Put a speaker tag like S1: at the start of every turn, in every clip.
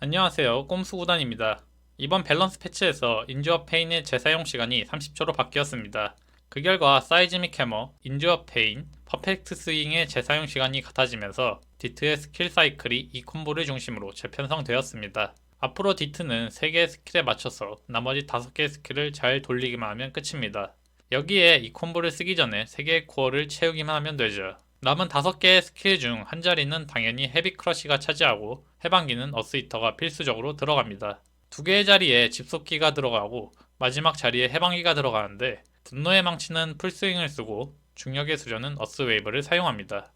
S1: 안녕하세요. 꼼수구단입니다. 이번 밸런스 패치에서 인주어 페인의 재사용 시간이 30초로 바뀌었습니다. 그 결과 사이즈 및 캐머, 인주어 페인, 퍼펙트 스윙의 재사용 시간이 같아지면서 디트의 스킬 사이클이 이 콤보를 중심으로 재편성되었습니다. 앞으로 디트는 3개의 스킬에 맞춰서 나머지 5개의 스킬을 잘 돌리기만 하면 끝입니다. 여기에 이 콤보를 쓰기 전에 3개의 코어를 채우기만 하면 되죠. 남은 5개의 스킬 중 한 자리는 당연히 헤비 크러쉬가 차지하고 해방기는 어스히터가 필수적으로 들어갑니다. 2개의 자리에 집속기가 들어가고 마지막 자리에 해방기가 들어가는데 분노의 망치는 풀스윙을 쓰고 중력의 수련은 어스웨이브를 사용합니다.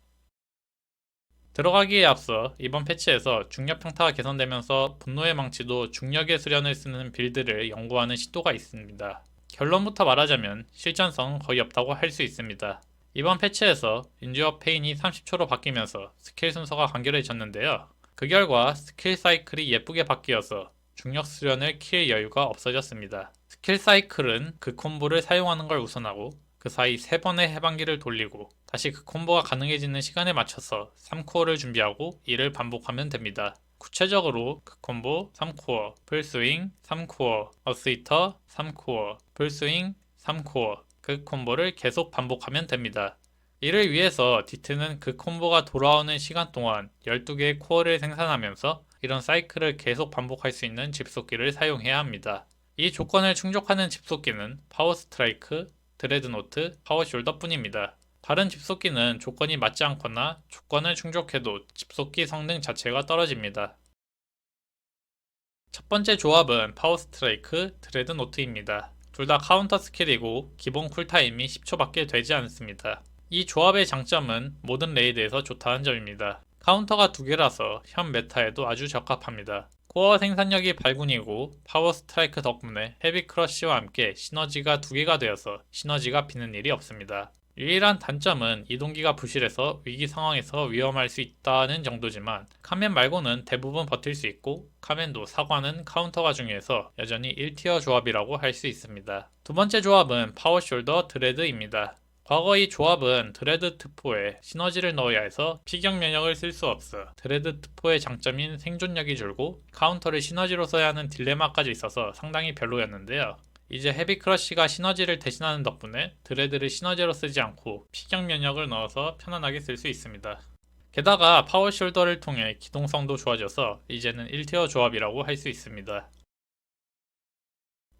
S1: 들어가기에 앞서 이번 패치에서 중력 평타가 개선되면서 분노의 망치도 중력의 수련을 쓰는 빌드를 연구하는 시도가 있습니다. 결론부터 말하자면 실전성은 거의 없다고 할 수 있습니다. 이번 패치에서 인주어 페인이 30초로 바뀌면서 스킬 순서가 간결해졌는데요. 그 결과 스킬 사이클이 예쁘게 바뀌어서 중력 수련을 킬 여유가 없어졌습니다. 스킬 사이클은 그 콤보를 사용하는 걸 우선하고 그 사이 3번의 해방기를 돌리고 다시 그 콤보가 가능해지는 시간에 맞춰서 3코어를 준비하고 이를 반복하면 됩니다. 구체적으로 그 콤보 3코어, 풀스윙, 3코어, 어스히터, 3코어, 풀스윙, 3코어 그 콤보를 계속 반복하면 됩니다. 이를 위해서 디트는 그 콤보가 돌아오는 시간 동안 12개의 코어를 생산하면서 이런 사이클을 계속 반복할 수 있는 집속기를 사용해야 합니다. 이 조건을 충족하는 집속기는 파워 스트라이크, 드레드노트, 파워 숄더 뿐입니다. 다른 집속기는 조건이 맞지 않거나 조건을 충족해도 집속기 성능 자체가 떨어집니다. 첫 번째 조합은 파워 스트라이크, 드레드노트입니다. 둘 다 카운터 스킬이고 기본 쿨타임이 10초밖에 되지 않습니다. 이 조합의 장점은 모든 레이드에서 좋다는 점입니다. 카운터가 2개라서 현 메타에도 아주 적합합니다. 코어 생산력이 8군이고 파워 스트라이크 덕분에 헤비 크러쉬와 함께 시너지가 2개가 되어서 시너지가 비는 일이 없습니다. 유일한 단점은 이동기가 부실해서 위기 상황에서 위험할 수 있다는 정도지만 카멘 말고는 대부분 버틸 수 있고 카멘도 사과는 카운터가 중요해서 여전히 1티어 조합이라고 할 수 있습니다. 두 번째 조합은 파워 숄더 드레드입니다. 과거 이 조합은 드레드 트포에 시너지를 넣어야 해서 피격 면역을 쓸 수 없어 드레드 트포의 장점인 생존력이 줄고 카운터를 시너지로 써야 하는 딜레마까지 있어서 상당히 별로였는데요. 이제 헤비 크러쉬가 시너지를 대신하는 덕분에 드레드를 시너지로 쓰지 않고 피격 면역을 넣어서 편안하게 쓸 수 있습니다. 게다가 파워 숄더를 통해 기동성도 좋아져서 이제는 1티어 조합이라고 할 수 있습니다.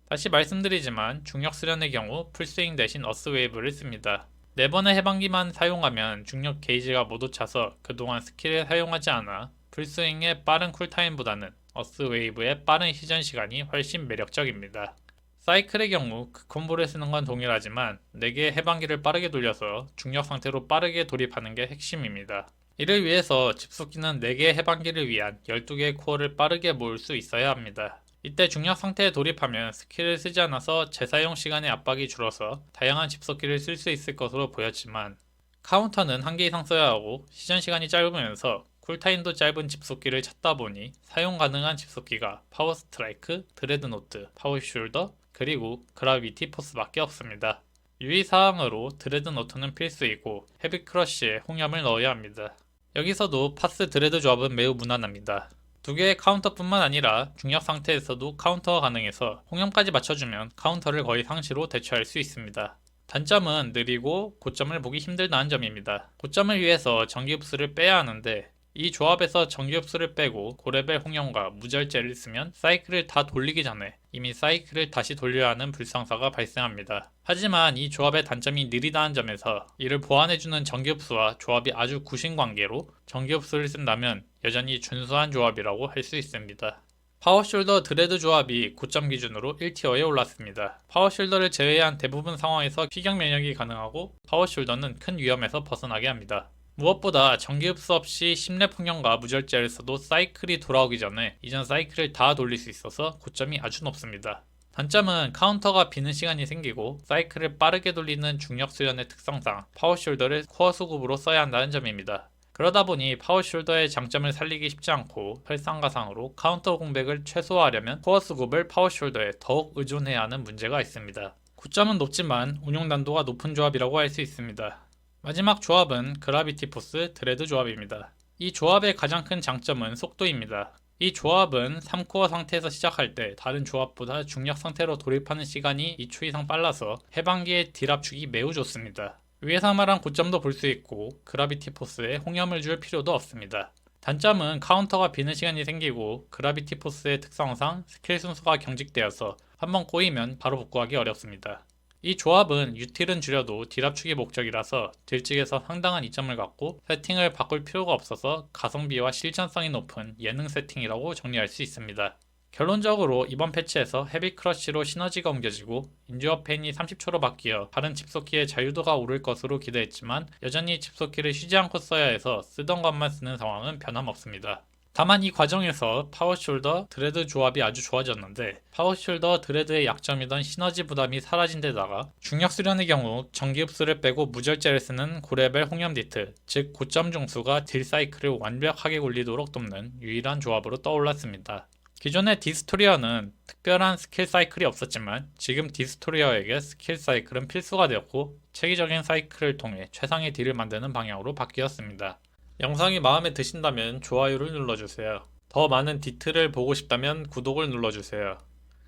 S1: 다시 말씀드리지만 중력 수련의 경우 풀스윙 대신 어스웨이브를 씁니다. 4번의 해방기만 사용하면 중력 게이지가 모두 차서 그동안 스킬을 사용하지 않아 풀스윙의 빠른 쿨타임보다는 어스웨이브의 빠른 시전 시간이 훨씬 매력적입니다. 사이클의 경우 그 콤보를 쓰는 건 동일하지만 4개의 해방기를 빠르게 돌려서 중력 상태로 빠르게 돌입하는 게 핵심입니다. 이를 위해서 집속기는 4개의 해방기를 위한 12개의 코어를 빠르게 모을 수 있어야 합니다. 이때 중력 상태에 돌입하면 스킬을 쓰지 않아서 재사용 시간의 압박이 줄어서 다양한 집속기를 쓸 수 있을 것으로 보였지만 카운터는 1개 이상 써야 하고 시전 시간이 짧으면서 쿨타임도 짧은 집속기를 찾다 보니 사용 가능한 집속기가 파워 스트라이크, 드레드노트, 파워 숄더, 그리고 그라비티 포스밖에 없습니다. 유의사항으로 드레드노트는 필수이고 헤비 크러쉬에 홍염을 넣어야 합니다. 여기서도 파스 드레드 조합은 매우 무난합니다. 2개의 카운터뿐만 아니라 중력 상태에서도 카운터가 가능해서 홍염까지 맞춰주면 카운터를 거의 상시로 대처할 수 있습니다. 단점은 느리고 고점을 보기 힘들다는 점입니다. 고점을 위해서 전기흡수를 빼야 하는데 이 조합에서 전기흡수를 빼고 고레벨 홍염과 무절제를 쓰면 사이클을 다 돌리기 전에 이미 사이클을 다시 돌려야 하는 불상사가 발생합니다. 하지만 이 조합의 단점이 느리다는 점에서 이를 보완해주는 전기흡수와 조합이 아주 구신관계로 전기흡수를 쓴다면 여전히 준수한 조합이라고 할 수 있습니다. 파워숄더 드레드 조합이 고점 기준으로 1티어에 올랐습니다. 파워숄더를 제외한 대부분 상황에서 피격 면역이 가능하고 파워숄더는 큰 위험에서 벗어나게 합니다. 무엇보다 전기흡수 없이 10렙 홍염과 무절제를 써도 사이클이 돌아오기 전에 이전 사이클을 다 돌릴 수 있어서 고점이 아주 높습니다. 단점은 카운터가 비는 시간이 생기고 사이클을 빠르게 돌리는 중력 수련의 특성상 파워숄더를 코어 수급으로 써야 한다는 점입니다. 그러다 보니 파워숄더의 장점을 살리기 쉽지 않고 설상가상으로 카운터 공백을 최소화하려면 코어 수급을 파워숄더에 더욱 의존해야 하는 문제가 있습니다. 고점은 높지만 운용 난도가 높은 조합이라고 할 수 있습니다. 마지막 조합은 그라비티 포스 드레드 조합입니다. 이 조합의 가장 큰 장점은 속도입니다. 이 조합은 3코어 상태에서 시작할 때 다른 조합보다 중력 상태로 돌입하는 시간이 2초 이상 빨라서 해방기의 딜 압축이 매우 좋습니다. 위에서 말한 고점도 볼 수 있고 그라비티 포스에 홍염을 줄 필요도 없습니다. 단점은 카운터가 비는 시간이 생기고 그라비티 포스의 특성상 스킬 순서가 경직되어서 한번 꼬이면 바로 복구하기 어렵습니다. 이 조합은 유틸은 줄여도 딜 압축이 목적이라서 딜찍에서 상당한 이점을 갖고 세팅을 바꿀 필요가 없어서 가성비와 실전성이 높은 예능 세팅이라고 정리할 수 있습니다. 결론적으로 이번 패치에서 헤비 크러쉬로 시너지가 옮겨지고 인듀어 페인이 30초로 바뀌어 다른 집속키의 자유도가 오를 것으로 기대했지만 여전히 집속키를 쉬지 않고 써야 해서 쓰던 것만 쓰는 상황은 변함없습니다. 다만 이 과정에서 파워숄더, 드레드 조합이 아주 좋아졌는데 파워숄더, 드레드의 약점이던 시너지 부담이 사라진 데다가 중력 수련의 경우 전기 흡수를 빼고 무절제를 쓰는 고레벨 홍염 디트, 즉 고점 중수가 딜 사이클을 완벽하게 굴리도록 돕는 유일한 조합으로 떠올랐습니다. 기존의 디스토리어는 특별한 스킬 사이클이 없었지만 지금 디스토리어에게 스킬 사이클은 필수가 되었고 체계적인 사이클을 통해 최상의 딜을 만드는 방향으로 바뀌었습니다. 영상이 마음에 드신다면 좋아요를 눌러주세요. 더 많은 디트를 보고 싶다면 구독을 눌러주세요.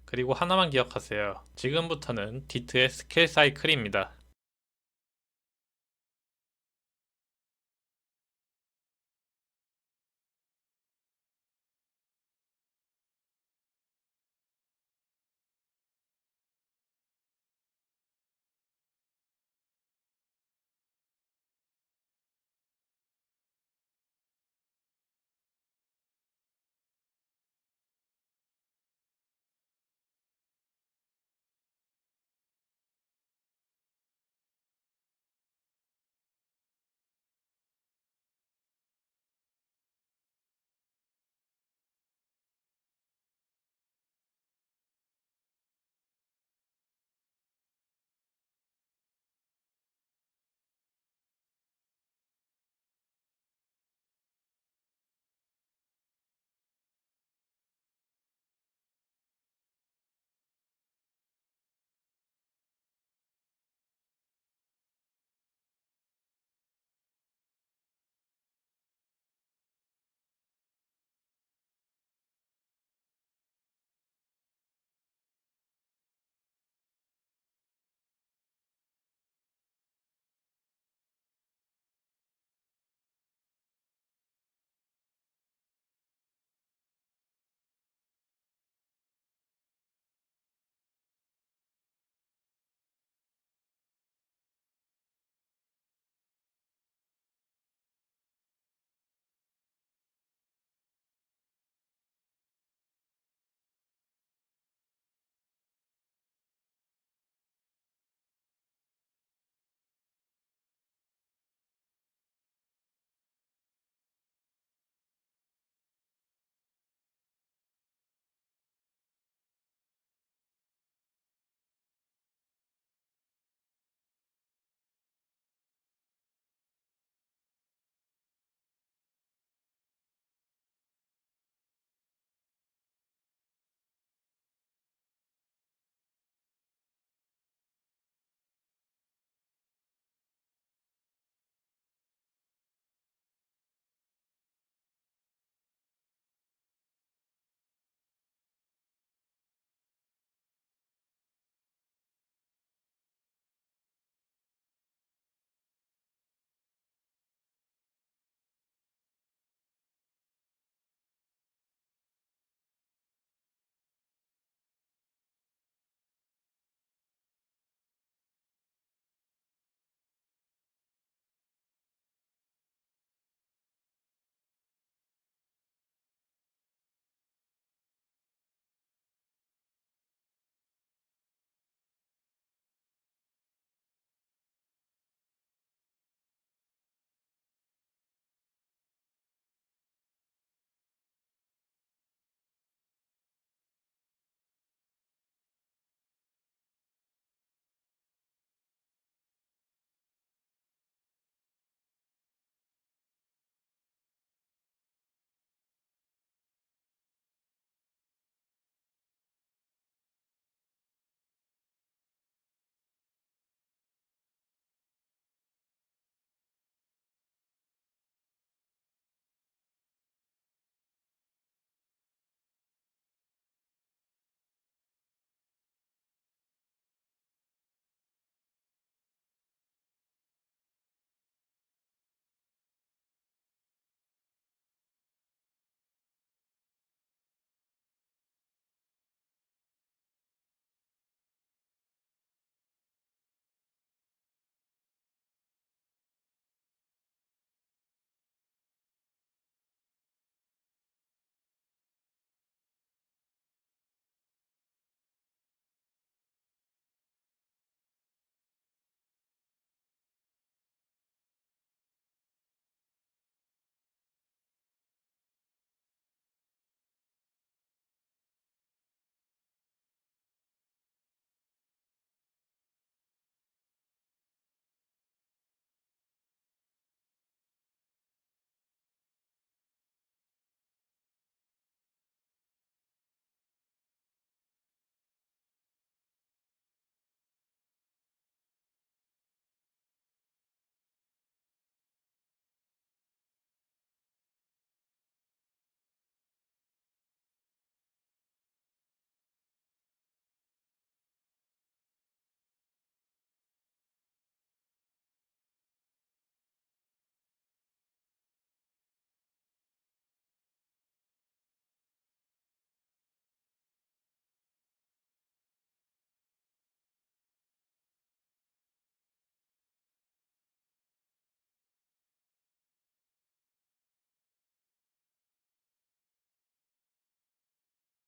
S1: 그리고 하나만 기억하세요. 지금부터는 디트의 스킬 사이클입니다.